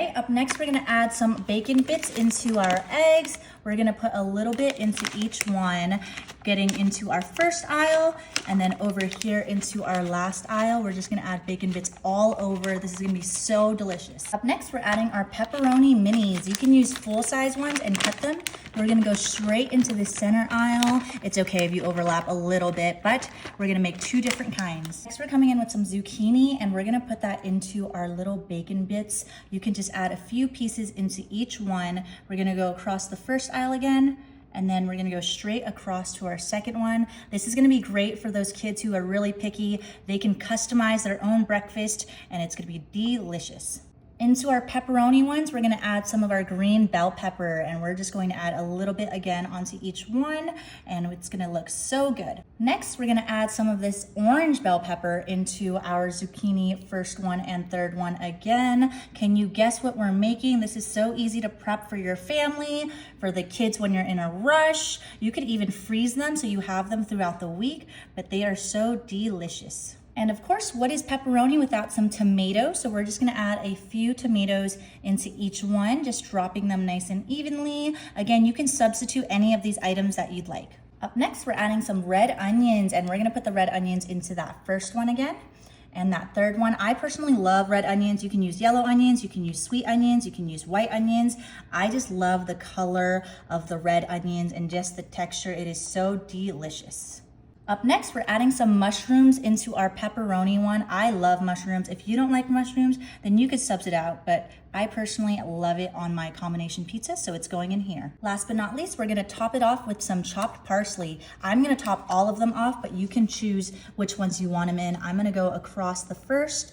Okay, up next, we're gonna add some bacon bits into our eggs. We're gonna put a little bit into each one, getting into our first aisle, and then over here into our last aisle. We're just gonna add bacon bits all over. This is gonna be so delicious. Up next, we're adding our pepperoni minis. You can use full-size ones and cut them. We're gonna go straight into the center aisle. It's okay if you overlap a little bit, but we're gonna make 2 different kinds. Next, we're coming in with some zucchini, and we're gonna put that into our little bacon bits. You can just add a few pieces into each one. We're gonna go across the first aisle again, and then we're gonna go straight across to our second one. This is gonna be great for those kids who are really picky. They can customize their own breakfast, and it's gonna be delicious. Into our pepperoni ones, we're gonna add some of our green bell pepper, and we're just going to add a little bit again onto each one, and it's gonna look so good. Next, we're gonna add some of this orange bell pepper into our zucchini first one and third one again. Can you guess what we're making? This is so easy to prep for your family, for the kids when you're in a rush. You could even freeze them so you have them throughout the week, but they are so delicious. And of course, what is pepperoni without some tomatoes? So we're just gonna add a few tomatoes into each one, just dropping them nice and evenly. Again, you can substitute any of these items that you'd like. Up next, we're adding some red onions, and we're gonna put the red onions into that first one again. And that third one, I personally love red onions. You can use yellow onions, you can use sweet onions, you can use white onions. I just love the color of the red onions and just the texture. It is so delicious. Up next, we're adding some mushrooms into our pepperoni one. I love mushrooms. If you don't like mushrooms, then you could subs it out, but I personally love it on my combination pizza, so it's going in here. Last but not least, we're gonna top it off with some chopped parsley. I'm gonna top all of them off, but you can choose which ones you want them in. I'm gonna go across the first,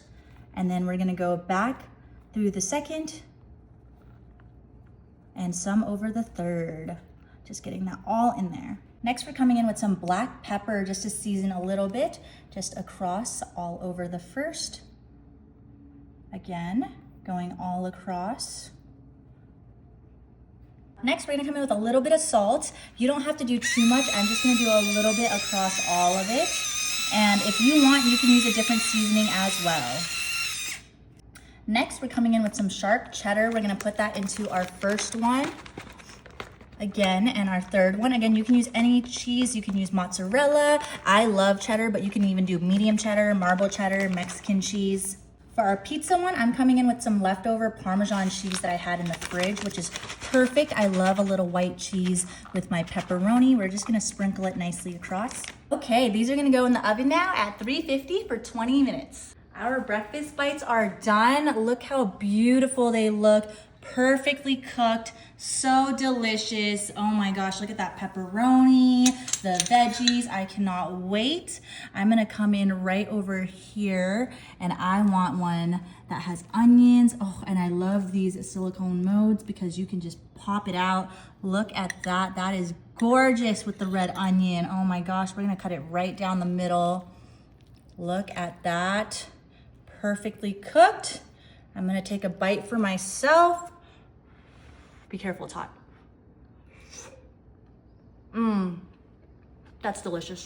and then we're gonna go back through the second, and some over the third. Just getting that all in there. Next, we're coming in with some black pepper just to season a little bit, just across all over the first. Again, going all across. Next, we're gonna come in with a little bit of salt. You don't have to do too much. I'm just gonna do a little bit across all of it. And if you want, you can use a different seasoning as well. Next, we're coming in with some sharp cheddar. We're gonna put that into our first one. Again, and our third one. Again, you can use any cheese. You can use mozzarella. I love cheddar, but you can even do medium cheddar, marble cheddar, Mexican cheese. For our pizza one, I'm coming in with some leftover Parmesan cheese that I had in the fridge, which is perfect. I love a little white cheese with my pepperoni. We're just gonna sprinkle it nicely across. Okay, these are gonna go in the oven now at 350 for 20 minutes. Our breakfast bites are done. Look how beautiful they look. Perfectly cooked, so delicious. Oh my gosh, look at that pepperoni, the veggies. I cannot wait. I'm gonna come in right over here, and I want one that has onions. Oh, and I love these silicone modes because you can just pop it out. Look at that, that is gorgeous with the red onion. Oh my gosh, we're gonna cut it right down the middle. Look at that, perfectly cooked. I'm gonna take a bite for myself. Be careful, it's hot. That's delicious.